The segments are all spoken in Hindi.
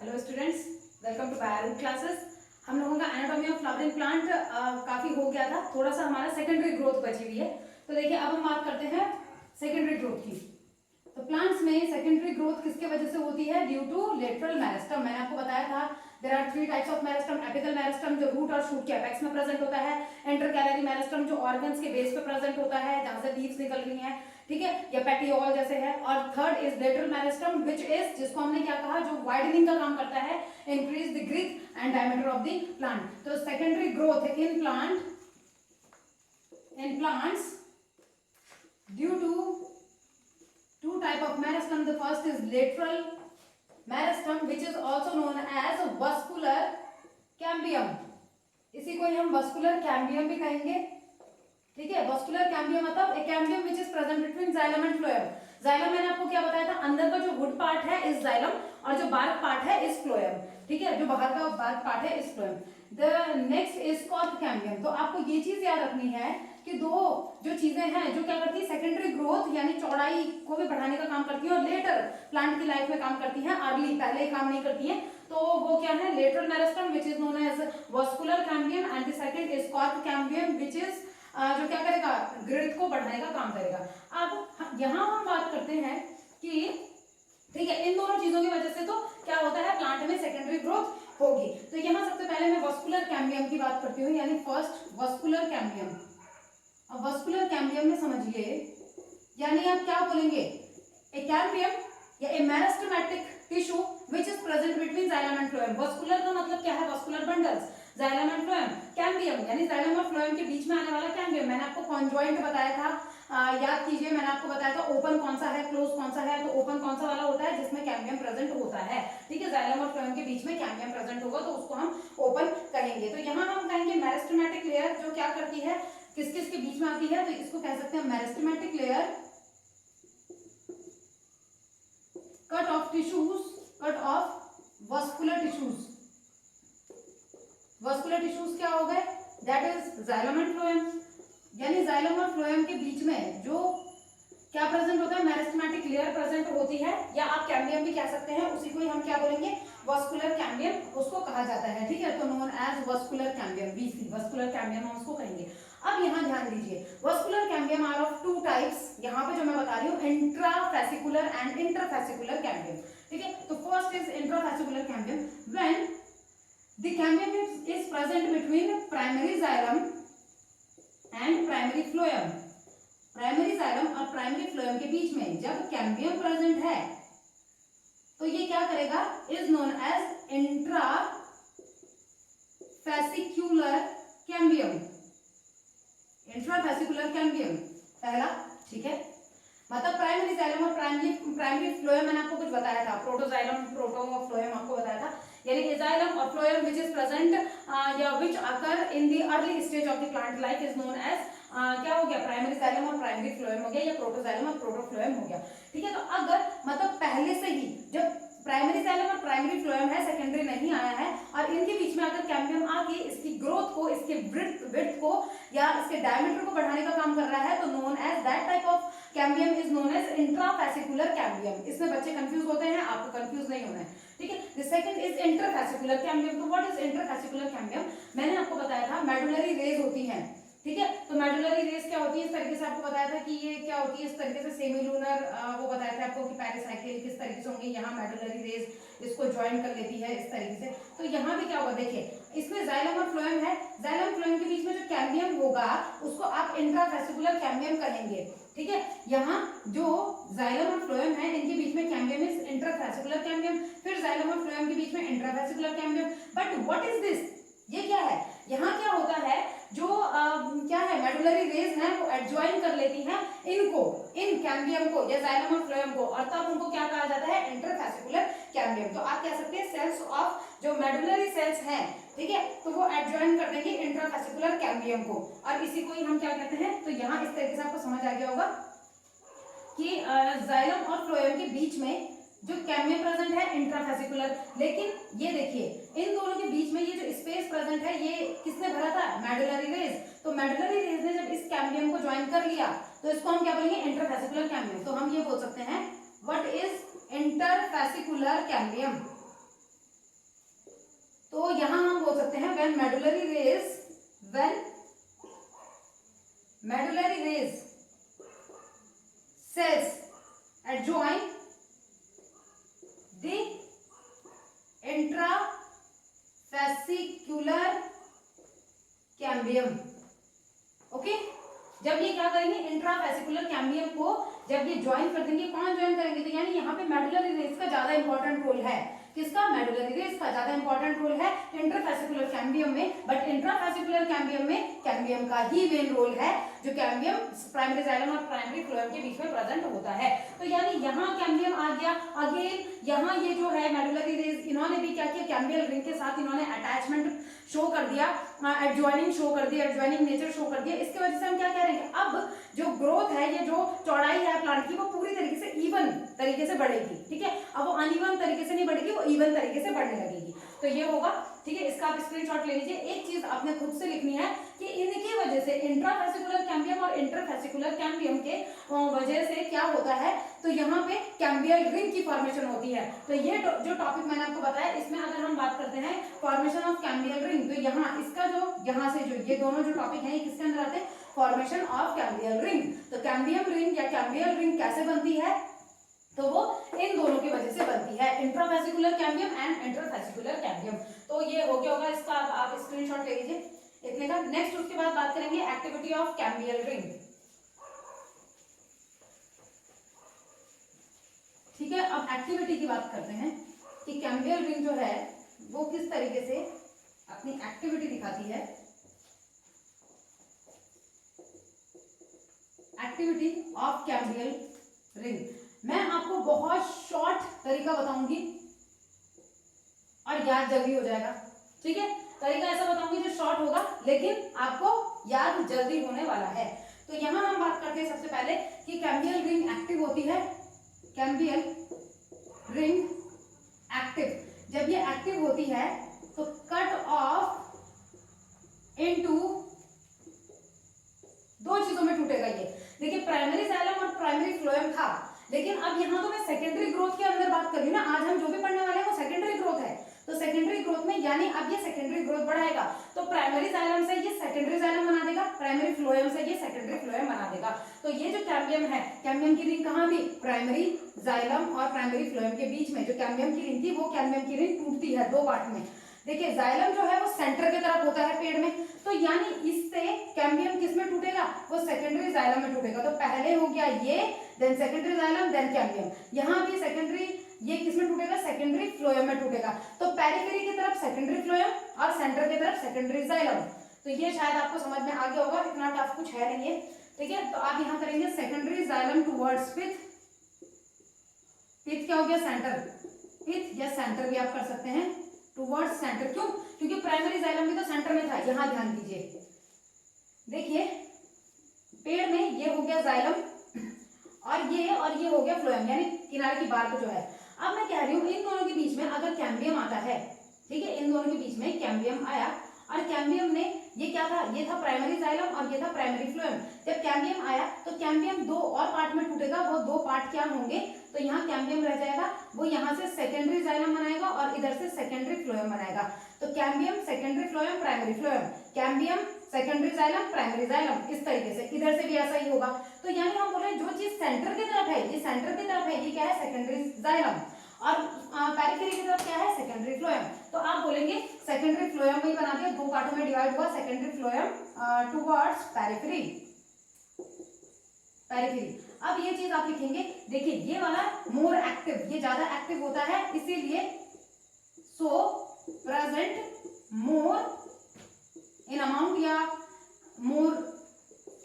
Hello students, welcome to biology classes. हम लोगों का एनाटॉमी ऑफ फ्लावरिंग प्लांट काफी हो गया था, थोड़ा सा हमारा सेकेंडरी ग्रोथ बची हुई है। तो देखिए अब हम बात करते हैं सेकेंडरी ग्रोथ की। तो प्लांट्स में सेकेंडरी ग्रोथ किसके वजह से होती है? Due to lateral meristem. मैंने आपको बताया था there are 3 types of meristem. Apical meristem जो रूट और शूट के एपेक्स में प्रेजेंट होता है, इंटरकैलरी मेरिस्टम जो ऑर्गन्स के बेस पे प्रेजेंट होता है जहां से लीव्स निकल रही हैं, ठीक है, या पेटियोल जैसे है। और third is lateral meristem which is, जिसको हमने क्या कहा, जो वाइडनिंग का काम करता है, increase the girth and diameter of the plant. तो secondary growth in plants due to two type of meristem. The first is lateral meristem which is also known as vascular cambium. इसी को हम vascular cambium भी कहेंगे, ठीक है। vascular cambium मतलब a cambium which is present between xylem and phloem. xylem मैंने आपको क्या बताया था, अंदर का जो wood part है इस xylem और जो bark part है इस phloem, ठीक है, जो बाहर का bark part है इस phloem. The next is cork cambium. तो आपको ये चीज याद रखनी है कि दो जो चीजें हैं जो क्या करती है, सेकेंडरी ग्रोथ यानी चौड़ाई को भी बढ़ाने का काम करती है और लेटर प्लांट की लाइफ में काम करती हैं, अर्ली पहले ही काम नहीं करती हैं। तो वो क्या है? Lateral meristem which is known as vascular cambium and the second is cork cambium which is जो क्या करेगा, ग्रोथ को बढ़ाने का काम करेगा। अब यहाँ हम बात करते हैं कि ठीक है, इन दोनों चीजों की वजह से तो क्या होता है, प्लांट में सेकेंडरी ग्रोथ होगी। तो यहाँ सबसे पहले मैं वास्कुलर कैम्बियम की बात करती हूँ, यानी फर्स्ट वास्कुलर कैम्बियम। अब वास्कुलर कैम्बियम में समझिए, यानी आप क्या बोलेंगे, ए कैम्बियम या a meristematic tissue which is present between xylem and phloem. Vascular का मतलब क्या है? Vascular bundles, xylem and phloem. Cambium यानी जाइलम और फ्लोएम के बीच में आने वाला कैम्बियम। मैंने आपको कॉन्जॉइंट बताया था, याद कीजिए, मैंने आपको बताया था ओपन कौन सा है, क्लोज कौन सा है। तो ओपन कौन सा वाला होता है? जिसमें कैम्बियम प्रेजेंट होता है, ठीक है। जाइलम और फ्लोएम के बीच में कैम्बियम प्रेजेंट होगा तो उसको हम ओपन कहेंगे। तो यहाँ हम कहेंगे मेरिस्टेमेटिक लेयर जो क्या करती है, किस किस के बीच में आती है, तो इसको कह सकते हैं meristematic layer cut off tissues, cut off vascular tissues. Vascular tissues क्या हो गए? That is xylem and phloem, यानी जाइलम और फ्लोएम के बीच में जो क्या प्रेजेंट होता है, मेरिस्टेमेटिक लेयर प्रेजेंट होती है, या आप कैम्बियम भी कह सकते हैं। उसी को ही हम क्या बोलेंगे, वास्कुलर कैम्बियम उसको कहा जाता है, ठीक है। तो नोन एज वास्कुलर कैम्बियम, वीसी वास्कुलर कैम्बियम हम उसको कहेंगे। अब यहाँ ध्यान दीजिए, vascular cambium are of 2 types. यहाँ पे जो मैं बता रही हूँ, इंट्राफेसिकुलर एंड इंटरफेसिकुलर कैम्बियम, ठीक है। तो first is intrafascicular cambium when the cambium is present between primary xylem and primary phloem. Primary xylem और प्राइमरी फ्लोएम के बीच में जब कैम्बियम प्रेजेंट है तो ये क्या करेगा, is known as intrafascicular cambium. Intrafascicular cambium पहला, ठीक है। मतलब प्राइमरी जाइलम और प्राइमरी फ्लोएम मैंने आपको कुछ बताया था, प्रोटोजाइलम प्रोटोफ्लोएम आपको बताया था, यानी जाइलम और फ्लोएम विच इज प्रेजेंट या which occur in the early stage of the plant life is known as क्या हो गया, प्राइमरी जाइलम और प्राइमरी फ्लोएम हो गया, या प्रोटोजाइलम और प्रोटोफ्लोएम हो गया, ठीक है। तो अगर मतलब पहले से ही जब प्राइमरी जाइलम और प्राइमरी फ्लोएम है, सेकेंडरी नहीं आया है, और इनके बीच में अगर कैम्बियम आके इसकी ग्रोथ को, इसके विड्थ को या इसके डायमीटर को बढ़ाने का काम कर रहा है, तो known as that type of cambium is known as intrafascicular cambium. इसमें बच्चे कंफ्यूज होते हैं, आपको कंफ्यूज नहीं होना है, ठीक है। The second is interfascicular cambium. तो व्हाट इज इंटरफेसिकुलर कैम्बियम? मैंने आपको बताया था मेडुलरी रेज होती हैं, ठीक है। तो मेडुलरी रेस क्या होती है, इस तरीके से आपको बताया था कि ये क्या होती है, इस तरीके से सेमिलुनर, वो बताया था आपको कि पेरिसाइकिल किस तरीके से होंगे। यहाँ मेडुलरी रेस इसको ज्वाइन कर लेती है इस तरीके से। तो यहाँ भी क्या होगा, देखिए इसमें जाइलम और फ्लोएम है, जाइलम फ्लोएम के बीच में जो कैम्बियम होगा उसको आप इंट्राफेसिकुलर कैम्बियम कहेंगे, ठीक है। यहाँ जो जाइलम और फ्लोएम है इनके बीच में कैम्बियम इज इंट्राफेसिकुलर कैम्बियम, फिर जाइलम और फ्लोएम के बीच में intrafascicular cambium. But what is this, ये क्या है? यहाँ क्या होता है, जो क्या है, मेडुलरी रेज है वो एडजॉइन कर लेती हैं इनको, इन कैम्बियम को या जाइलम और फ्लोएम को, और तब उनको क्या कहा जाता है, इंटरफेसिकुलर कैम्बियम। तो आप कह सकते हैं सेल्स ऑफ जो मेडुलरी सेल्स हैं, ठीक है, तो वो एडजॉइन कर देंगे इंटरफेसिकुलर कैम्बियम को, और इसी को ही हम क्या कहते हैं। तो यहाँ इस तरीके से आपको समझ आ गया होगा कि जाइलम और फ्लोएम के बीच में जो कैम्बियम प्रेजेंट है इंट्राफेसिकुलर, लेकिन ये देखिए इन दोनों के बीच में ये जो स्पेस प्रेजेंट है ये किसने भरा था, मेडुलरी रेज। तो मेडुलरी रेज ने जब इस कैम्बियम को ज्वाइन कर लिया तो इसको हम क्या बोलेंगे, इंटरफेसिकुलर कैम्बियम। तो हम ये बोल सकते हैं व्हाट इज इंटरफेसिकुलर कैम्बियम। तो यहां हम बोल सकते हैं when medullary rays cells adjoin the intrafascicular cambium. Okay, जब ये क्या करेंगे, इंट्राफेसिकुलर कैम्बियम को जब ये ज्वाइन कर देंगे, कौन ज्वाइन करेंगे, तो यानी यहाँ पे मेडुलरी रेस का ज्यादा इंपॉर्टेंट रोल है। किसका? मेडुलरी रेस का ज्यादा इंपॉर्टेंट रोल है इंटरफेसिकुलर कैम्बियम में। बट इंट्राफेसिकुलर कैम्बियम में कैम्बियम का ही मेन रोल है, जो कैम्बियम प्राइमरी जाइलम और प्राइमरी फ्लोएम के बीच में प्रेजेंट होता है। तो यानी यहाँ कैम्बियम आ गया। अगेन यहाँ ये जो है मेडुलरी रेस, इन्होंने भी क्या किया, कैम्बियल रिंग के साथ इन्होंने अटैचमेंट शो कर दिया, एडजॉइनिंग शो कर दिया, एडजॉइनिंग नेचर शो कर दिया। इसकी वजह से हम क्या कह रहे हैं, अब जो ग्रोथ है, ये जो चौड़ाई है प्लांट की, वो पूरी तरीके से इवन तरीके से बढ़ेगी। ठीक है, अब वो अनइवन तरीके से नहीं बढ़ेगी, वो इवन तरीके से बढ़ने लगेगी। तो ये होगा। ठीक है, इसका आप स्क्रीनशॉट ले लीजिए। एक चीज आपने खुद से लिखनी है कि इनकी वजह से इंट्राफेसिकुलर कैम्बियम और इंटरफेसिकुलर कैम्बियम के वजह से क्या होता है, तो यहाँ पे कैम्बियल रिंग की फॉर्मेशन होती है। तो ये जो टॉपिक मैंने आपको बताया, इसमें अगर हम बात करते हैं फॉर्मेशन ऑफ कैम्बियल रिंग, तो यहाँ इसका जो यहाँ से जो ये दोनों जो टॉपिक हैं, किसके अंदर आते हैं, फॉर्मेशन ऑफ कैम्बियल रिंग। तो कैम्बियम रिंग या कैम्बियल रिंग कैसे बनती है, तो वो इन दोनों की वजह से बनती है, intrafascicular cambium and interfascicular cambium. तो ये हो गया होगा, इसका आप स्क्रीनशॉट ले लीजिए इतने का। नेक्स्ट उसके बाद बात करेंगे एक्टिविटी ऑफ कैम्बियल रिंग। ठीक है, अब एक्टिविटी की बात करते हैं कि कैम्बियल रिंग जो है वो किस तरीके से अपनी एक्टिविटी दिखाती है। एक्टिविटी ऑफ कैम्बियल रिंग मैं आपको बहुत शॉर्ट तरीका बताऊंगी और याद जल्दी हो जाएगा। ठीक है, तरीका ऐसा बताऊंगी जो शॉर्ट होगा लेकिन आपको याद जल्दी होने वाला है। तो यहां हम बात करते हैं सबसे पहले कि कैम्बियल रिंग एक्टिव होती है। कैम्बियल रिंग एक्टिव, जब ये एक्टिव होती है तो कट ऑफ इनटू दो चीजों में टूटेगा ये। देखिए, प्राइमरी जाइलम और प्राइमरी फ्लोएम था, लेकिन अब यहाँ तो मैं सेकेंडरी ग्रोथ के अंदर बात कर रही हूँ ना। आज हम जो भी पढ़ने वाले हैं वो सेकेंडरी ग्रोथ है। तो सेकेंडरी ग्रोथ में यानी अब ये सेकेंडरी ग्रोथ बढ़ाएगा, तो प्राइमरी जाइलम से ये सेकेंडरी जाइलम बना देगा, प्राइमरी फ्लोएम से ये सेकेंडरी फ्लोएम बना देगा। तो ये जो कैम्बियम है, कैम्बियम की रिंग कहाँ थी, प्राइमरी जाइलम और प्राइमरी फ्लोएम के बीच में जो कैम्बियम की रिंग थी, वो कैम्बियम की रिंग टूटती है दो पार्ट में। देखिए, जाइलम जो है वो सेंटर की तरफ होता है पेड़ में, तो यानी इससे कैम्बियम किस में टूटेगा, वो सेकेंडरी जाइलम में टूटेगा। तो पहले हो गया ये, then secondary xylem, then cambium. यहाँ भी सेकेंडरी, ये किस में टूटेगा, सेकेंडरी फ्लोएम में टूटेगा। तो पेरिफेरी की तरफ सेकेंडरी फ्लोएम और सेंटर की तरफ सेकेंडरी जाइलम। तो ये शायद आपको समझ में आ गया होगा, इतना टफ कुछ है नहीं है। ठीक है, तो आप यहाँ करेंगे सेकेंडरी जाइलम टुवर्ड्स पिथ। पिथ क्या हो गया, सेंटर। पिथ या सेंटर भी आप कर सकते हैं, टुवर्ड्स सेंटर। क्यों, क्योंकि प्राइमरी जाइलम भी तो सेंटर में था। यहां ध्यान दीजिए, देखिए पेड़ में ये हो गया जाइलम और ये हो गया फ्लोएम, यानी किनारे की बार्क जो है। अब मैं कह रही हूं इन दोनों के बीच में अगर कैम्बियम आता है, ठीक है, इन दोनों के बीच में कैम्बियम आया और कैम्बियम ने, ये क्या था, ये था प्राइमरी जाइलम और ये था प्राइमरी फ्लोएम। जब कैम्बियम आया तो कैम्बियम दो और पार्ट में टूटेगा। वो दो पार्ट क्या होंगे, तो यहाँ कैम्बियम रह जाएगा, वो यहाँ से सेकेंडरी जाइलम बनाएगा और इधर से सेकेंडरी फ्लोएम बनाएगा। तो cambium secondary phloem primary phloem, cambium secondary xylem primary xylem, इस तरीके से। इधर से भी ऐसा ही होगा। तो यानी हम बोल रहे हैं जो चीज सेंटर की तरफ है, ये सेंटर की तरफ है, ये क्या है, सेकेंडरी जाइलम, और पेरिफेरी की तरफ क्या है, सेकेंडरी फ्लोएम। तो आप बोलेंगे सेकेंडरी फ्लोएम ही बना दिया, दो पार्टों में डिवाइड हुआ, secondary phloem towards periphery. Periphery, अब ये चीज आप लिखेंगे। देखिए, ये वाला मोर एक्टिव, ये ज्यादा एक्टिव होता है, इसीलिए सो प्रेजेंट मोर इन अमाउंट या मोर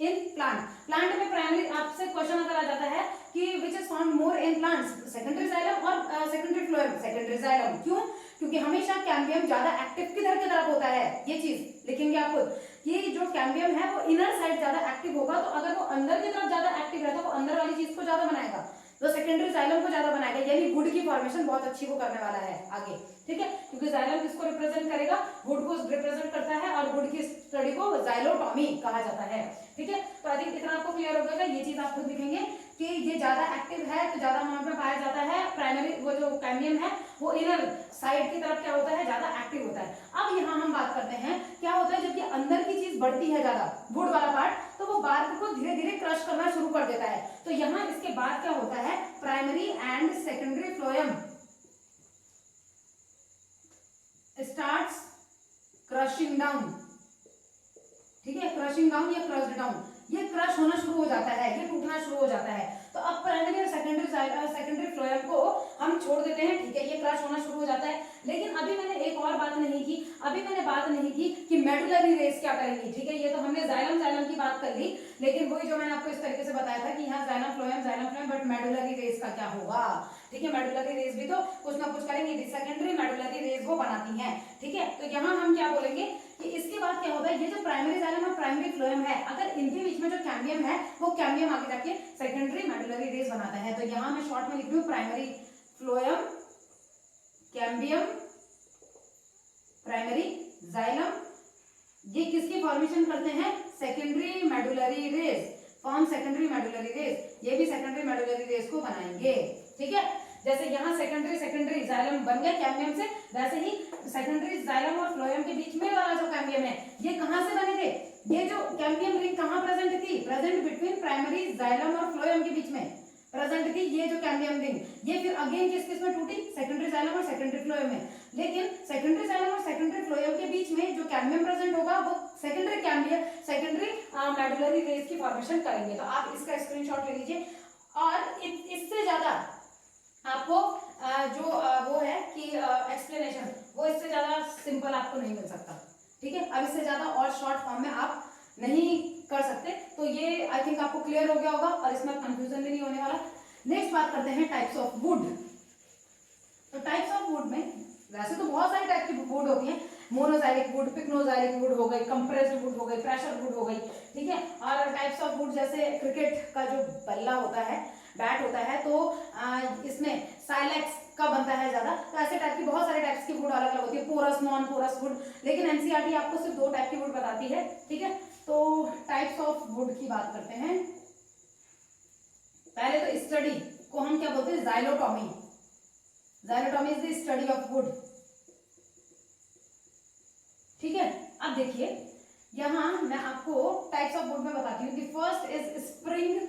इन प्लांट। प्लांट में प्राइमरी, आपसे क्वेश्चन अगर आ जाता है कि which is found more in plants, secondary xylem और सेकेंडरी फ्लोएम, सेकेंडरी जाइलम। क्यों, क्योंकि हमेशा कैम्बियम ज्यादा एक्टिव किधर की तरफ होता है, ये चीज लिखेंगे आप खुद। ये जो कैम्बियम है वो इनर साइड ज्यादा एक्टिव होगा, तो अगर वो अंदर की तरफ ज्यादा एक्टिव रहता है, वो अंदर वाली चीज को ज्यादा बनाएगा, तो सेकेंडरी जाइलम को ज्यादा बनाएगा, यानी वुड की फॉर्मेशन बहुत अच्छी वो करने वाला है आगे। ठीक है, क्योंकि जाइलम किसको रिप्रेजेंट करेगा, वुड को रिप्रेजेंट करता है, और वुड की स्टडी को जाइलोटॉमी कहा जाता है। ठीक है, तो आई थिंक इतना आपको क्लियर हो गया। ये चीज आप खुद लिखेंगे कि ये ज्यादा एक्टिव है तो ज्यादा अमाउंट में पाया जाता है प्राइमरी, वो जो कैम्बियम है वो इनर साइड की तरफ क्या होता है, ज्यादा एक्टिव होता है। अब यहाँ हम बात करते हैं क्या होता है, जब ये अंदर की चीज बढ़ती है ज्यादा, वुड वाला पार्ट, तो वो बार्क को धीरे धीरे क्रश करना शुरू कर देता है। तो यहाँ इसके बाद क्या होता है, primary and secondary phloem starts crushing down. ठीक है, क्रशिंग डाउन या क्रश्ड डाउन, ये क्रश होना शुरू हो जाता है, ये टूटना शुरू हो जाता है। तो अब प्राइमरी और सेकेंडरी फ्लोएम को हम छोड़ देते हैं, ठीक है, ये क्रश होना शुरू हो जाता है। लेकिन अभी मैंने एक और बात नहीं की, अभी मैंने बात नहीं की कि मेडुलरी रेस क्या करेंगी। ठीक है, ये तो हमने जाइलम की बात कर ली, लेकिन वही जो मैंने आपको इस तरीके से बताया था कि यहाँ xylem phloem, but medullary race का क्या होगा। ठीक है, मेडुलरी रेस भी तो कुछ ना कुछ करेंगी, सेकेंडरी मेडुलरी रेस वो बनाती हैं। ठीक है, तो यहाँ हम क्या बोलेंगे कि इसके बाद क्या होता है, ये जो प्राइमरी जाइलम और प्राइमरी फ्लोएम है, अगर इनके बीच में जो कैम्बियम है, वो कैम्बियम आगे जाके सेकेंडरी मेडुलरी रेस बनाता है। तो यहाँ मैं शॉर्ट में लिख रही हूँ primary phloem, cambium, primary xylem, ये किसकी फॉर्मेशन करते हैं, secondary medullary race, form secondary medullary race, ये भी सेकेंडरी मेडुलरी रेस को बनाएंगे। ठीक है, जैसे यहाँ सेकेंडरी जाइलम बन गया कैम्बियम से, वैसे ही सेकेंडरी जाइलम और फ्लोएम के बीच में वाला जो कैम्बियम है, ये कहाँ से बने थे, ये जो कैम्बियम रिंग कहाँ प्रेजेंट थी, प्रेजेंट बिटवीन प्राइमरी जाइलम और फ्लोएम के बीच में प्रेजेंट थी ये जो कैम्बियम रिंग। ये फिर अगेन किस में टूटी, सेकेंडरी जाइलम और सेकेंडरी फ्लोएम में। लेकिन सेकेंडरी जाइलम और सेकेंडरी फ्लोएम के बीच में जो कैम्बियम प्रेजेंट होगा वो सेकेंडरी मेडुलरी रेस की फॉर्मेशन करेंगे। तो आप इसका स्क्रीनशॉट ले लीजिए। और इससे ज्यादा आपको जो वो है कि एक्सप्लेनेशन, वो इससे ज्यादा सिंपल आपको नहीं मिल सकता। ठीक है, अब इससे ज्यादा और शॉर्ट फॉर्म में आप नहीं कर सकते। तो ये आई थिंक आपको क्लियर हो गया होगा और इसमें कंफ्यूजन भी नहीं होने वाला। नेक्स्ट बात करते हैं टाइप्स ऑफ वुड। तो टाइप्स ऑफ वुड में वैसे तो बहुत सारी टाइप की वुड होती है, मोनोजाइलिक वुड, पिक्नोजाइलिक वुड हो गई, कंप्रेस्ड वुड हो गई, प्रेशर वुड हो गई। ठीक है, और टाइप्स ऑफ वुड जैसे क्रिकेट का जो बल्ला होता है, बैट होता है, तो इसमें साइलेक्स का बनता है ज्यादा। तो ऐसे टाइप की बहुत सारे टाइप्स की वुड अलग अलग होती है, पोरस, नॉन पोरस वुड। लेकिन एनसीईआरटी आपको सिर्फ 2 टाइप की वुड बताती है। ठीक है, तो टाइप्स ऑफ वुड की बात करते हैं। पहले तो स्टडी को हम क्या बोलते हैं, xylotomy. Xylotomy is the study of wood. ठीक है, अब देखिए यहां मैं आपको टाइप्स ऑफ वुड में बताती हूँ। फर्स्ट इज स्प्रिंग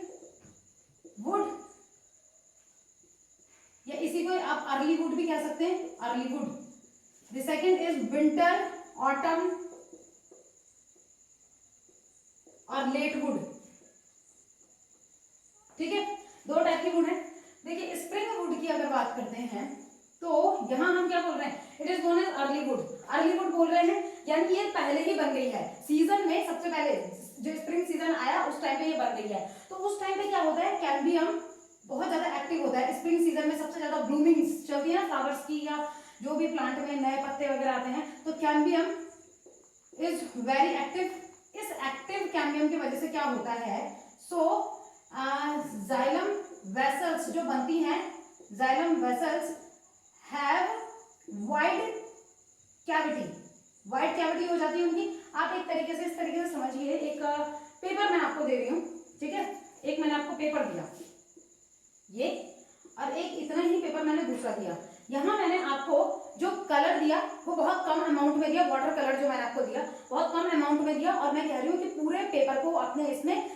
वुड, या इसी को आप अर्ली वुड भी कह सकते हैं, early would. The second is winter, autumn और लेट वुड। ठीक है, 2 टाइप की वुड है। देखिए स्प्रिंग वुड की अगर बात करते हैं तो यहां हम क्या बोल रहे हैं, it is known as early wood. Early wood बोल रहे हैं यानी कि ये पहले ही बन गई है, सीजन में सबसे पहले जो स्प्रिंग सीजन आया उस टाइम पे ये बन गई है। तो उस टाइम पे क्या होता है, कैम्बियम बहुत ज्यादा एक्टिव होता है। स्प्रिंग सीजन में सबसे ज्यादा ब्लूमिंग चलती है ना फ्लावर्स की, या जो भी प्लांट में नए पत्ते वगैरह आते हैं, तो कैम्बियम इज वेरी एक्टिव। इस एक्टिव कैम्बियम की वजह से क्या होता है, जाइलम वेसल्स जो बनती हैं, xylem vessels have wide cavity हो जाती है उनकी। आप एक तरीके से इस तरीके से समझिए, एक पेपर मैं आपको दे रही हूँ। ठीक है, एक मैंने आपको पेपर दिया ये, और एक इतना ही पेपर मैंने दूसरा दिया। यहाँ मैंने आपको जो कलर दिया वो बहुत कम अमाउंट में दिया, वाटर कलर जो मैंने आपको दिया बहुत कम अमाउंट में दिया, और मैं कह रही हूँ कि पूरे पेपर को अपने इसमें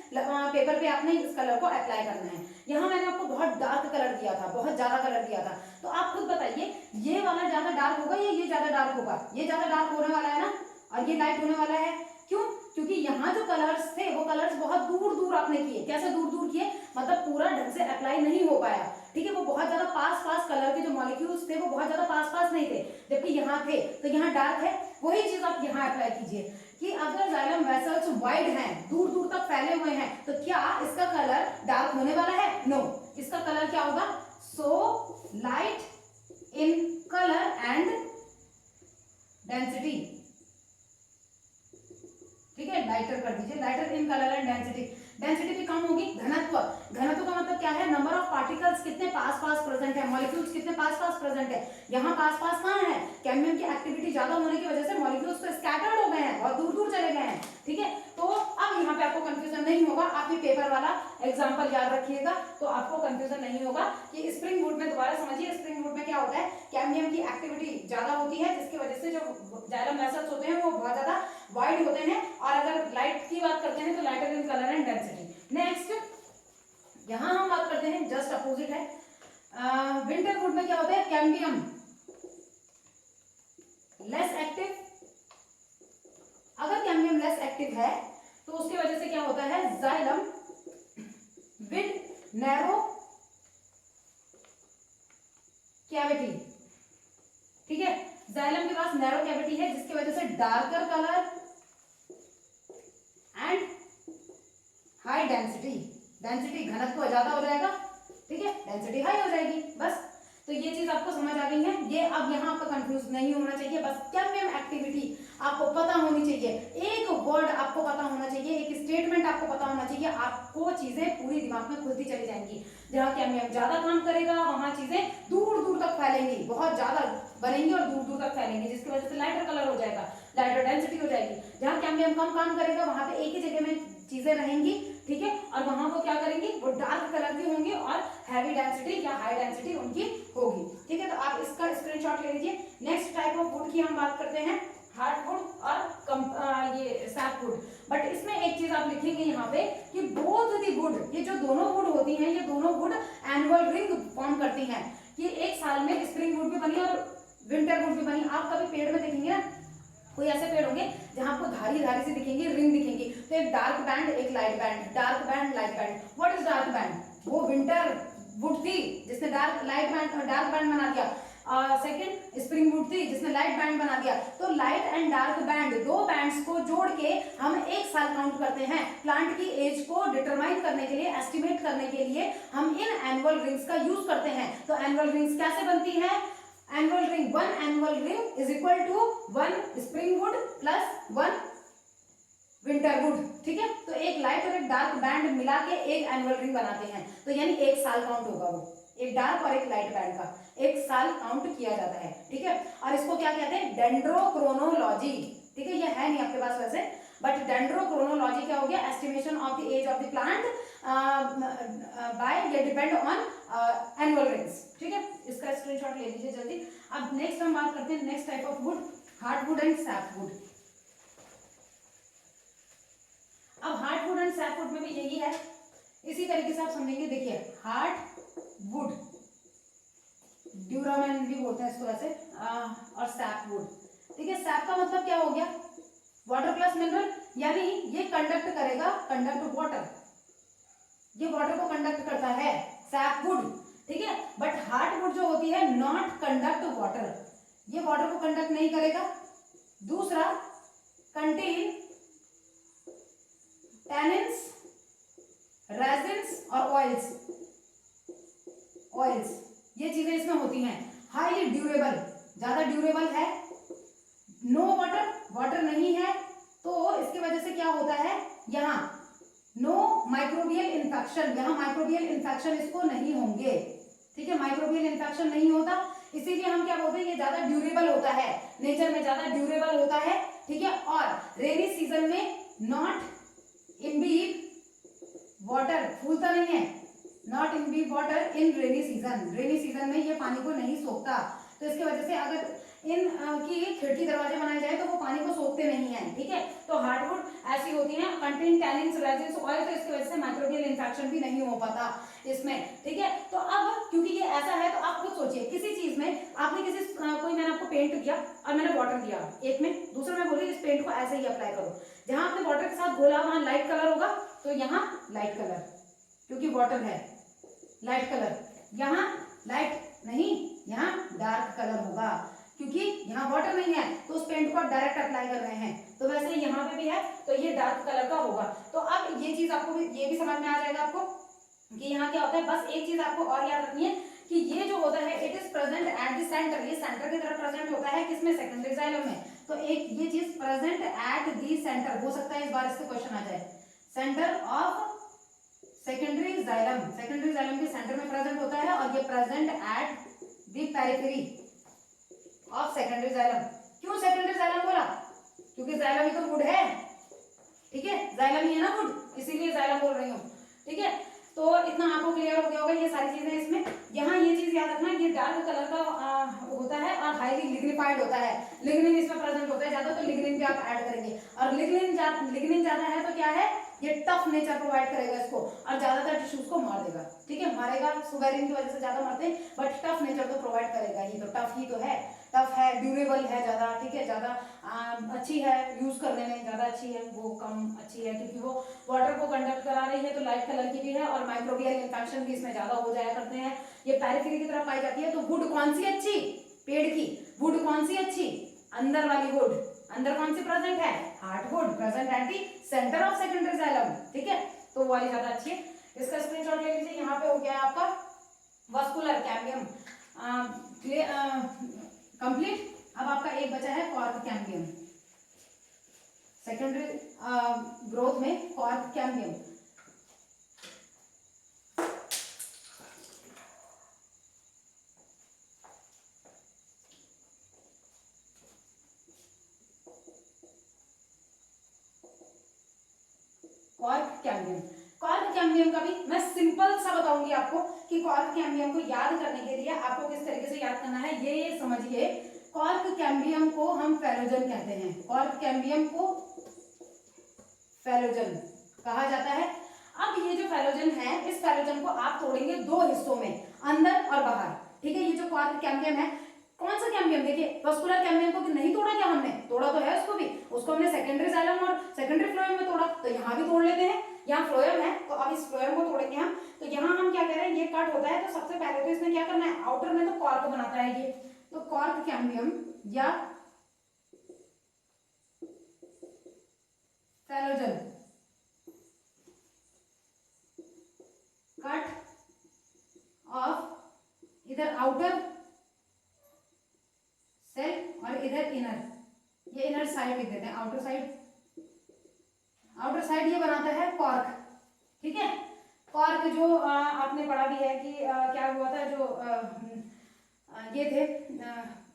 पेपर पे आपने इस कलर को अप्लाई करना है। यहाँ मैंने आपको बहुत डार्क कलर दिया था, बहुत ज्यादा कलर दिया था। तो आप खुद बताइए ये वाला ज्यादा डार्क होगा या ये ज्यादा डार्क होगा? ये ज्यादा डार्क होने वाला है ना, और ये लाइट होने वाला है। क्यों? क्योंकि यहाँ जो कलर्स थे वो कलर्स बहुत दूर दूर आपने किए। कैसे दूर दूर किए, मतलब पूरा ढंग से अप्लाई नहीं हो पाया। ठीक है, वो बहुत ज्यादा पास कलर के जो मॉलिक्यूल्स थे वो बहुत ज्यादा पास नहीं थे, जबकि यहाँ थे। तो यहाँ डार्क है, वही चीज आप यहाँ अप्लाई कीजिए कि अगर जाइलम वेसल्स वाइड हैं, दूर दूर तक फैले हुए हैं, तो क्या इसका कलर डार्क होने वाला है? नो, इसका कलर क्या होगा, so light in colour and density. ठीक है, लाइटर कर दीजिए, lighter in colour and density. Density भी कम होगी। घनत्व का मतलब क्या है, नंबर ऑफ पार्टिकल्स कितने पास प्रेजेंट है, मॉलिक्यूल्स कितने पास प्रेजेंट है। यहाँ पास कहाँ है, कैम्बियम की एक्टिविटी ज्यादा होने की वजह से मॉलिक्यूल्स तो स्कैटर्ड हो गए हैं, बहुत दूर दूर चले गए हैं। ठीक है, तो अब यहाँ पे आपको कंफ्यूजन नहीं होगा, आप ये पेपर वाला एग्जांपल याद रखिएगा तो आपको कंफ्यूजन नहीं होगा कि स्प्रिंग वुड में, दोबारा समझिए, स्प्रिंग वुड में क्या होता है, कैडमियम की एक्टिविटी ज्यादा होती है जिसकी वजह से जो जाइलम वेसल्स होते हैं वो बहुत ज्यादा वाइड होते हैं, और अगर लाइट की बात करते हैं तो lighter in colour and density. Next यहाँ हम बात करते हैं, जस्ट अपोजिट है, विंटर वुड में क्या होता है, कैडमियम लेस एक्टिव। अगर कैडमियम लेस एक्टिव है तो उसकी वजह से क्या होता है, जाइलम विद नैरो कैविटी, ठीक है, जाइलम के पास नैरो कैविटी है जिसकी वजह से darker colour and high density, density घनत्व ज्यादा हो जाएगा, ठीक है, डेंसिटी हाई हो जाएगी। बस तो ये चीज आपको समझ आ गई है, ये अब यहाँ आपका कंफ्यूज नहीं होना चाहिए, बस कैडमियम एक्टिविटी आपको पता होनी चाहिए, एक वर्ड आपको पता होना चाहिए, एक स्टेटमेंट आपको पता होना चाहिए, आपको चीजें पूरी दिमाग में खुलती चली जाएंगी। जहाँ कैडमियम ज्यादा काम करेगा वहां चीजें दूर दूर तक फैलेंगी, बहुत ज्यादा बनेंगी और दूर दूर तक फैलेंगी, जिसकी वजह से लाइटर कलर हो जाएगा, लाइटर डेंसिटी हो जाएगी। जहाँ कैडमियम कम काम करेगा वहां पे एक ही जगह में चीजें रहेंगी, ठीक है, और वहां वो क्या करेंगी, वो डार्क कलर की होंगी और हैवी डेंसिटी या हाई डेंसिटी उनकी होगी, ठीक है। तो आप इसका स्क्रीनशॉट ले लीजिए। नेक्स्ट टाइप ऑफ वुड की हम बात करते हैं, हार्डवुड और ये सैपवुड। बट इसमें एक चीज आप लिखेंगे यहाँ पे कि बोथ दी वुड, ये जो दोनों वुड होती हैं, ये दोनों वुड एनुअल रिंग फॉर्म करती हैं, कि एक साल में स्प्रिंग वुड भी बनी और विंटर वुड भी बनी। आप कभी पेड़ में देखेंगे ना, कोई ऐसे पेड़ होंगे जहां आपको धारी धारी से दिखेंगी, रिंग दिखेंगी, तो एक डार्क बैंड एक light band, dark band light band. What is dark band, वो विंटर वुड थी जिसने डार्क बैंड बना दिया, सेकंड स्प्रिंग वुड थी जिसने लाइट बैंड बना दिया। तो लाइट एंड डार्क बैंड, दो बैंड्स को जोड़ के हम एक साल काउंट करते हैं। प्लांट की एज को डिटरमाइन करने के लिए, एस्टिमेट करने के लिए हम इन एनुअल रिंग्स का यूज करते हैं। तो एनुअल रिंग्स कैसे बनती है, annual ring, one annual ring is equal to one spring wood plus one winter wood, ठीक है। तो एक लाइट और एक डार्क बैंड मिला के एक एनुअल रिंग बनाते हैं, तो यानी एक साल काउंट होगा, वो एक डार्क और एक लाइट बैंड का एक साल काउंट किया जाता है, ठीक है। और इसको क्या कहते हैं, डेंड्रोक्रोनोलॉजी, ठीक है, ये है नहीं आपके पास वैसे, बट डेंड्रोक्रोनोलॉजी क्या हो गया, estimation of the age of the plant by, ये डिपेंड ऑन एनुअल रिंग्स, ठीक है। इसका स्क्रीनशॉट ले लीजिए जल्दी। अब नेक्स्ट हम बात करते हैं, next type of would, hardwood and sapwood. अब हार्डवुड एंड सैपवुड में भी यही है, इसी तरीके से आप समझेंगे। देखिए, हार्डवुड, ड्यूरामेन भी बोलते हैं इसको वैसे, और सैपवुड, ठीक है। सैप का मतलब क्या हो गया, वाटर प्लस मिनरल, यानी ये कंडक्ट करेगा, कंडक्ट वाटर, ये वाटर को कंडक्ट करता है, सैपवुड, ठीक है। बट हार्डवुड जो होती है, नॉट कंडक्ट वाटर, ये वाटर को कंडक्ट नहीं करेगा। दूसरा, कंटेन टैनिन्स, रेजिन्स और ऑयल्स, ये चीजें इसमें होती हैं। हाईली ड्यूरेबल, ज्यादा ड्यूरेबल है, नो वाटर, वाटर नहीं है, तो इसकी वजह से क्या होता है, यहाँ नो माइक्रोबियल इन्फेक्शन, यहाँ माइक्रोबियल इन्फेक्शन इसको नहीं होंगे, ठीक है, माइक्रोबियल इन्फेक्शन नहीं होता, इसीलिए हम क्या बोलते हैं, ये ज्यादा ड्यूरेबल होता है, नेचर में ज्यादा ड्यूरेबल होता है, ठीक है। और रेनी सीजन में नॉट इम्बीब वाटर, फूलता नहीं है, not imbibe water in rainy season, rainy season में ये पानी को नहीं सोखता, तो इसकी वजह से अगर इन की खिड़की दरवाजे बनाए जाए तो वो पानी को सोखते नहीं है, ठीक है। तो हार्डवुड ऐसी होती है, कंटेन टैनिन्स, रेजिन्स, ऑयल, तो इसकी वजह से माइक्रोबियल इन्फेक्शन भी नहीं हो पाता इसमें, ठीक है। तो अब क्योंकि ये ऐसा है, तो आप खुद सोचिए, किसी चीज में आपने कोई मैंने आपको पेंट दिया और मैंने वाटर दिया एक में, दूसरा मैं बोली इस पेंट को ऐसे ही अप्लाई करो, जहां आपने वाटर के साथ घोला वहां लाइट कलर होगा, तो यहाँ लाइट कलर, क्योंकि वाटर है, लाइट कलर, यहाँ लाइट नहीं, यहाँ डार्क कलर होगा, क्योंकि यहाँ वाटर नहीं है, तो उस पेंट को आप डायरेक्ट अप्लाई कर रहे हैं, तो वैसे यहाँ पे भी है, तो ये डार्क कलर का होगा। तो अब ये चीज आपको ये भी समझ में आ जाएगा आपको कि यहाँ क्या होता है। बस एक चीज आपको और याद रखनी है कि ये जो होता है, it is present at the centre, ये सेंटर की तरफ प्रेजेंट होता है, किसमें, सेकेंडरी जाइलम में। तो एक ये चीज प्रेजेंट एट द सेंटर, हो सकता है इस बार इससे क्वेश्चन आ जाए, centre of secondary xylem, secondary xylem के सेंटर में प्रेजेंट होता है, और ये present at the periphery of secondary xylem. क्यों सेकेंडरी जाइलम बोला, क्योंकि जाइलम ही तो वुड है, ठीक है, जाइलम ही है ना वुड, इसीलिए जाइलम बोल रही हूँ, ठीक है। तो इतना आपको क्लियर हो गया होगा ये सारी चीजें इसमें। यहाँ ये चीज याद रखना, ये डार्क कलर का होता है और हाईली लिग्निफाइड होता है, लिग्निन इसमें प्रेजेंट होता है ज्यादा, तो लिग्निन भी आप ऐड करेंगे। और लिग्निन ज्यादा है तो क्या है, ये टफ नेचर प्रोवाइड करेगा इसको और ज्यादातर टिश्यूज को मार देगा, ठीक है, मारेगा, सुबेरिन की वजह से ज्यादा मरते हैं, बट टफ नेचर तो प्रोवाइड करेगा ही, तो टफ ही तो है, टफ है, ड्यूरेबल है ज्यादा, ठीक है, ज्यादा अच्छी है यूज करने में, ज्यादा अच्छी है, वो कम अच्छी है क्योंकि वो वाटर को कंडक्ट करा रही है, तो लाइट कलर की भी है और माइक्रोबियल इन्फेक्शन भी इसमें ज्यादा हो जाया करते हैं। ये पेरिफेरी की तरफ पाई जाती है। तो वुड कौन सी अच्छी, पेड़ की वुड कौन सी अच्छी, अंदर वाली वुड, अंदर कौन सी प्रेजेंट है, heart would present at the centre of secondary xylem, ठीक है, तो वो वाली ज्यादा अच्छी है। इसका स्क्रीनशॉट ले लीजिए। यहाँ पे हो गया आपका वास्कुलर कैम्बियम कंप्लीट। अब आपका एक बचा है कॉर्क कैम्बियम, सेकेंडरी ग्रोथ में cork cambium. Cork cambium, cork cambium का भी मैं सिंपल सा बताऊंगी आपको कि कॉर्क कैम्बियम को याद करने के लिए आपको किस तरीके से याद करना है, ये समझिए। कॉर्क कैम्बियम को हम फेलोजन कहते हैं, कॉर्क कैम्बियम को फेलोजन कहा जाता है। अब ये जो फेलोजन है, इस फेलोजन को आप तोड़ेंगे दो हिस्सों में, अंदर और बाहर, ठीक है। ये जो कॉर्क कैम्बियम है, कौन सा कैम्बियम, देखिए वास्कुलर कैम्बियम को नहीं तोड़ा क्या हमने, तोड़ा तो है उसको भी, उसको हमने सेकेंडरी जाइलम और सेकेंडरी फ्लोएम में तोड़ा, तो यहाँ भी तोड़ लेते हैं। यहाँ फ्लोएम है तो अब इस फ्लोएम को तोड़ेंगे हम। तो यहाँ हम क्या कह रहे हैं, ये कट होता है तो सबसे पहले तो इसमें क्या करना है, आउटर में तो कॉर्क बनाता है ये, तो कॉर्क कैम्बियम या फेलोजन कट ऑफ इधर आउटर सेल और इधर इनर, ये इनर साइड लिख देते हैं, आउटर साइड, आउटर साइड ये बनाता है कॉर्क, ठीक है। कॉर्क जो आपने पढ़ा भी है कि क्या हुआ था, जो ये थे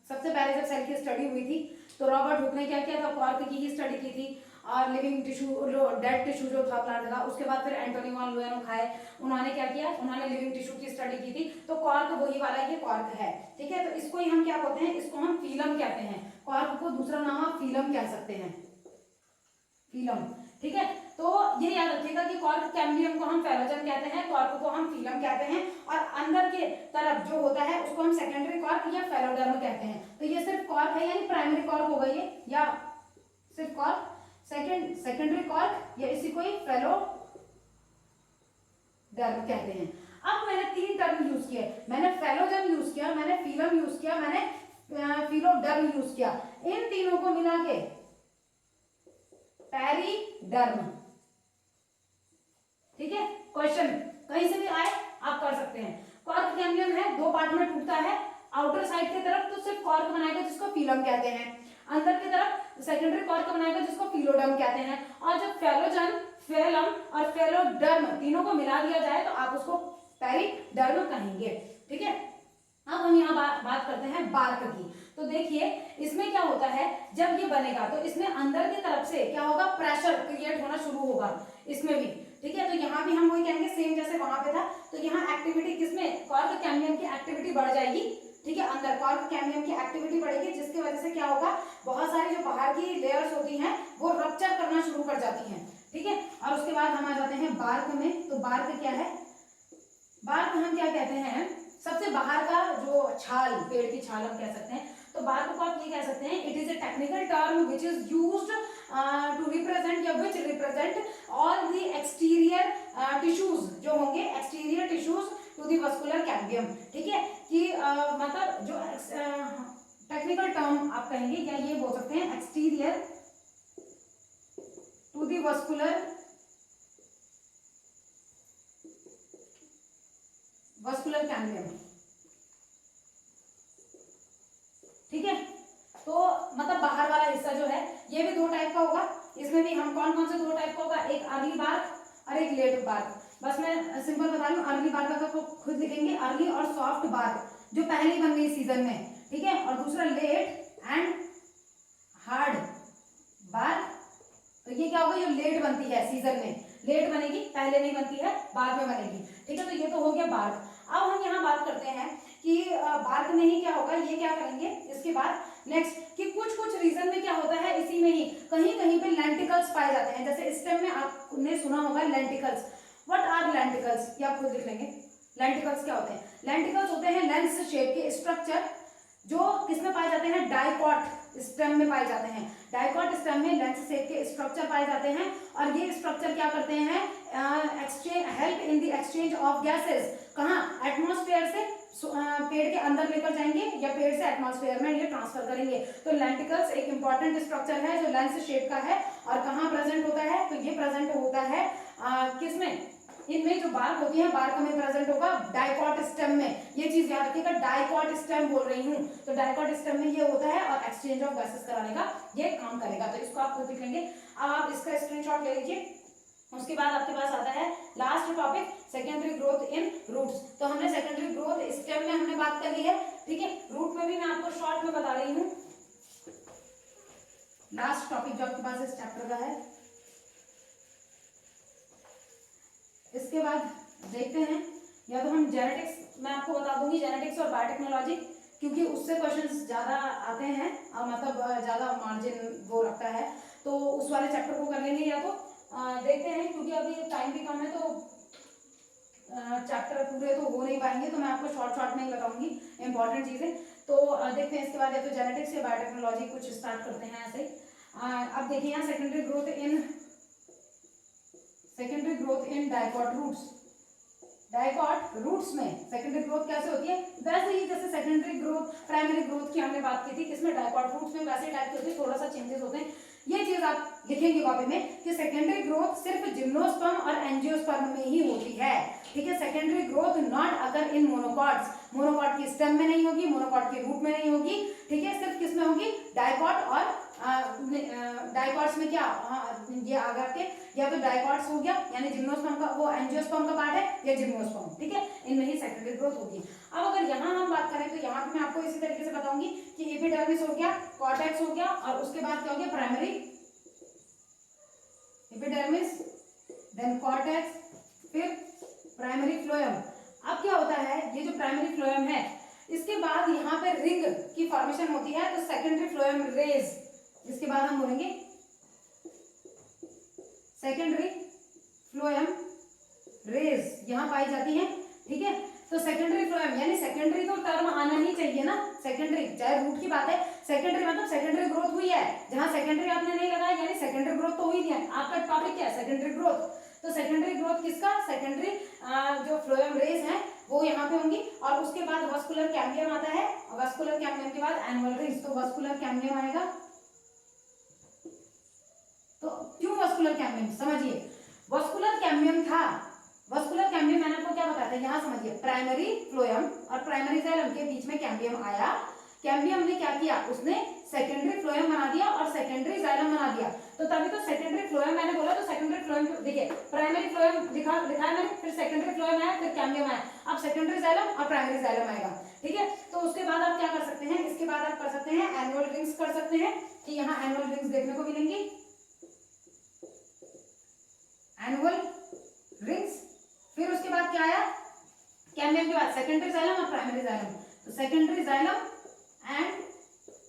सबसे पहले जब सेल की स्टडी हुई थी तो रॉबर्ट हुक ने क्या किया था, कॉर्क की ही स्टडी की थी और लिविंग टिश्यू, डेड टिश्यू जो था प्लांट का, उसके बाद फिर एंटोनी वॉन लुएनोखाए उन्होंने क्या किया, उन्होंने लिविंग टिश्यू की स्टडी की थी। तो कॉर्क वही वाला ये कॉर्क है, ठीक है। तो इसको ही हम क्या कहते हैं, इसको हम फीलम कहते हैं, कॉर्क को दूसरा नाम आप फीलम कह सकते हैं, फीलम, ठीक है। तो ये याद रखिएगा कि कॉर्क कैम्बियम को हम फेलोजन कहते हैं, कॉर्क को हम फीलम कहते हैं और अंदर के तरफ जो होता है उसको हम सेकेंडरी कॉर्क या फेलोडर्म कहते हैं। तो ये सिर्फ कॉर्क है, यानी प्राइमरी कॉर्क होगा ये, या सिर्फ कॉर्क, सेकेंडरी कॉर्क या इसी को ही फेलोडर्म कहते हैं। अब मैंने तीन टर्म यूज किए, मैंने फेलोजन यूज किया, मैंने फीलम यूज किया, मैंने फिलोडर्म यूज किया, इन तीनों को मिला के पेरिडर्म, ठीक है। क्वेश्चन कहीं से भी आए आप कर सकते हैं। कॉर्क कैम्बियम है, दो पार्ट में टूटता है, आउटर साइड की तरफ तो सिर्फ कॉर्क बनाएगा जिसको फीलम कहते हैं, अंदर की तरफ सेकेंडरी कॉर्क बनाएगा जिसको फिलोडर्म कहते हैं। और जब फेलोजन, फेलम और फेलोडर्म तीनों को मिला दिया जाए तो आप उसको पेरिडर्म कहेंगे, ठीक है। अब हम यहाँ बात करते हैं बार्क की। तो देखिए इसमें क्या होता है, जब ये बनेगा तो इसमें अंदर की तरफ से क्या होगा, प्रेशर क्रिएट होना शुरू होगा इसमें भी, ठीक है। तो यहाँ भी हम वही कहेंगे सेम जैसे वहां पे था। तो यहाँ एक्टिविटी किसमें, कॉर्क कैम्बियम की एक्टिविटी बढ़ जाएगी, ठीक है, अंदर कॉर्क कैम्बियम की एक्टिविटी बढ़ेगी, जिसकी वजह से क्या होगा, बहुत सारी जो बाहर की लेयर्स होती हैं वो रप्चर करना शुरू कर जाती हैं, ठीक है। और उसके बाद हम आ जाते हैं बार्क में। तो बार्क क्या है, बार्क हम क्या कहते हैं, सबसे बाहर का जो छाल, पेड़ की छाल हम कह सकते हैं। तो बार्क को आप ये कह सकते हैं, it is a technical term which is used to represent या which represent all the exterior tissues जो होंगे, exterior tissues to the vascular cambium, ठीक है। कि मतलब जो टेक्निकल टर्म आप कहेंगे या ये बोल सकते हैं exterior to the vascular cambium, ठीक है। तो मतलब बाहर वाला हिस्सा जो है ये भी दो टाइप का होगा, इसमें भी हम कौन कौन से दो टाइप का होगा, एक अर्ली बार्क और एक लेट बार्क। बस मैं सिंपल बता रही हूँ, अर्ली बार्क का खुद लिखेंगे, अर्ली और सॉफ्ट बार्क जो पहले बन गई सीजन में, ठीक है। और दूसरा लेट एंड हार्ड बार्क, तो तो ये क्या होगा, ये लेट बनती है सीजन में, लेट बनेगी, पहले नहीं बनती है, बाद में बनेगी, ठीक है। तो ये तो हो गया बार्क। अब हम यहाँ बात करते हैं कि बार्क में ही क्या होगा, ये क्या करेंगे इसके बाद नेक्स्ट कि कुछ कुछ रीजन में क्या होता है, इसी में ही कहीं कहीं पे लेंटिकल्स पाए जाते हैं। जैसे स्टेम में आपने सुना होगा लेंटिकल्स। व्हाट आर लेंटिकल्स, ये आप खुद लिख लेंगे। लेंटिकल्स क्या होते हैं, लेंटिकल्स होते हैं लेंस शेप के स्ट्रक्चर जो किसमें पाए जाते हैं, डाइकॉट स्टेम में पाए जाते हैं। डाइकॉट स्टेम में लेंस शेप के स्ट्रक्चर पाए जाते हैं और ये स्ट्रक्चर क्या करते हैं, exchange help in the exchange of gases, कहाँ, एटमॉस्फेयर से पेड़ के अंदर लेकर जाएंगे या पेड़ से एटमॉस्फेयर में ये ट्रांसफर करेंगे। तो लेंटिकल्स एक इंपॉर्टेंट स्ट्रक्चर है जो लेंस शेप का है और कहाँ प्रेजेंट होता है, तो ये प्रेजेंट होता है किसमें, इनमें जो बार्क होती है, बार्क में प्रेजेंट होगा डाइकॉट स्टेम में। ये चीज याद रखिएगा, डाइकॉट स्टेम बोल रही हूँ, तो डाइकॉट स्टेम में ये होता है और एक्सचेंज ऑफ गैसेस कराने का ये काम करेगा। तो इसको आप खुद लिख लेंगे। अब आप इसका स्क्रीनशॉट ले लीजिए। उसके बाद आपके पास आता है last topic, secondary growth in roots. तो हमने सेकेंडरी ग्रोथ स्टेम में हमने बात कर ली है, ठीक है। रूट में भी मैं आपको शॉर्ट में बता रही हूँ। लास्ट टॉपिक जो आपके पास इस चैप्टर का है। इसके बाद देखते हैं, या तो हम जेनेटिक्स, मैं आपको बता दूंगी जेनेटिक्स और बायोटेक्नोलॉजी, क्योंकि उससे क्वेश्चंस ज्यादा आते हैं और मतलब ज्यादा मार्जिन वो रखता है, तो उस वाले चैप्टर को कर लेंगे। या तो देखते हैं, क्योंकि अभी टाइम भी कम है तो चैप्टर पूरे तो हो नहीं पाएंगे, तो मैं आपको शॉर्ट में ही बताऊंगी इंपॉर्टेंट चीजें। तो देखते हैं इसके बाद या तो जेनेटिक्स या बायोटेक्नोलॉजी कुछ स्टार्ट करते हैं ऐसे। अब देखिए यहाँ secondary growth in dicot roots. Dicot roots में सेकेंडरी ग्रोथ कैसे होती है, वैसे ही जैसे सेकेंडरी ग्रोथ प्राइमरी ग्रोथ की हमने बात की थी, किसमें, डाइकॉट रूट्स में, वैसे टाइप की होती है, थोड़ा सा चेंजेस होते हैं। ये चीज आप लिखेंगे कॉपी में कि सेकेंडरी ग्रोथ सिर्फ जिम्नोस्पर्म और एंजियोस्पर्म में ही होती है, ठीक है। सेकेंडरी ग्रोथ नॉट अगर इन मोनोकॉट्स, मोनोकॉट की स्टेम में नहीं होगी, मोनोकॉट के रूट में नहीं होगी, ठीक है। सिर्फ किस में होगी, डाइकॉट और डाइकॉट्स में क्या, ये आगे के या तो डाइकॉट्स हो गया यानी जिम्नोस्पर्म का, वो एंजियोस्पर्म का पार्ट है या जिम्नोस्पर्म, ठीक है, इनमें ही सेकेंडरी ग्रोथ होगी। अब अगर यहाँ हम बात करें तो यहाँ पे मैं आपको इसी तरीके से बताऊंगी कि एपिडर्मिस हो गया, कॉर्टेक्स हो गया और उसके बाद क्या हो गया, प्राइमरी एपिडर्मिस, देन कॉर्टेक्स, फिर प्राइमरी फ्लोएम। अब क्या होता है, ये जो प्राइमरी फ्लोएम है इसके बाद यहाँ पे रिंग की फॉर्मेशन होती है, तो सेकेंडरी फ्लोएम रेज, इसके बाद हम बोलेंगे सेकेंडरी फ्लोएम रेज यहाँ पाई जाती है, ठीक है। तो सेकेंडरी फ्लोएम यानी सेकेंडरी तो टर्म आना ही चाहिए ना, सेकेंडरी चाहे रूट की बात है, सेकेंडरी मतलब सेकेंडरी ग्रोथ हुई है, जहां सेकेंडरी आपने नहीं लगाया यानी सेकेंडरी ग्रोथ तो हुई नहीं है। आपका टॉपिक क्या है, सेकेंडरी ग्रोथ। तो सेकेंडरी ग्रोथ किसका, सेकेंडरी जो फ्लोएम रेज है वो यहाँ पे होंगी और उसके बाद वास्कुलर कैम्बियम आता है, वास्कुलर कैम्बियम के बाद एनुअल रिंग्स। तो वास्कुलर कैम्बियम आएगा, तो क्यों वास्कुलर कैम्बियम, समझिए वास्कुलर कैम्बियम था, वास्कुलर कैम्बियम मैंने आपको क्या बताया था, यहाँ समझिए प्राइमरी फ्लोएम और प्राइमरी जाइलम के बीच में कैम्बियम आया, कैम्बियम ने क्या किया, उसने सेकेंडरी फ्लोएम बना दिया और सेकेंडरी जाइलम बना दिया। तो तभी तो सेकेंडरी फ्लोएम मैंने बोला, तो सेकेंडरी फ्लोएम देखिए प्राइमरी फ्लोएम लिखा है मैंने, फिर सेकेंडरी फ्लोएम आया, फिर कैम्बियम आया, अब सेकेंडरी जाइलम और प्राइमरी जाइलम आएगा, ठीक है। तो उसके बाद आप क्या कर सकते हैं, इसके बाद आप कर सकते हैं एनुअल रिंग्स कर सकते हैं, कि यहाँ एनुअल रिंग्स देखने को मिलेंगी, एनुअल रिंग्स। फिर उसके बाद क्या आया, कैम्बियम के बाद सेकेंडरी जाइलम और प्राइमरी जाइलम, तो secondary xylem and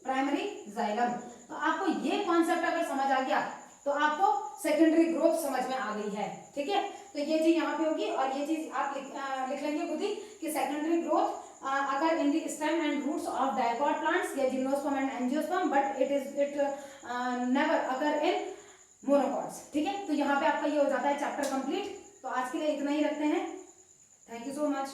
primary xylem. तो आपको ये कॉन्सेप्ट अगर समझ आ गया तो आपको सेकेंडरी ग्रोथ समझ में आ गई है, ठीक है। तो ये चीज यहाँ पे होगी और ये चीज आप लिख लेंगे खुद ही कि सेकेंडरी ग्रोथ अगर in the stem and roots of dicot plants या gymnosperm and angiosperm, but it never अगर इन मोनोकॉट्स, ठीक है। तो यहाँ पे आपका ये हो जाता है चैप्टर कंप्लीट। तो आज के लिए इतना ही रखते हैं, थैंक यू सो मच।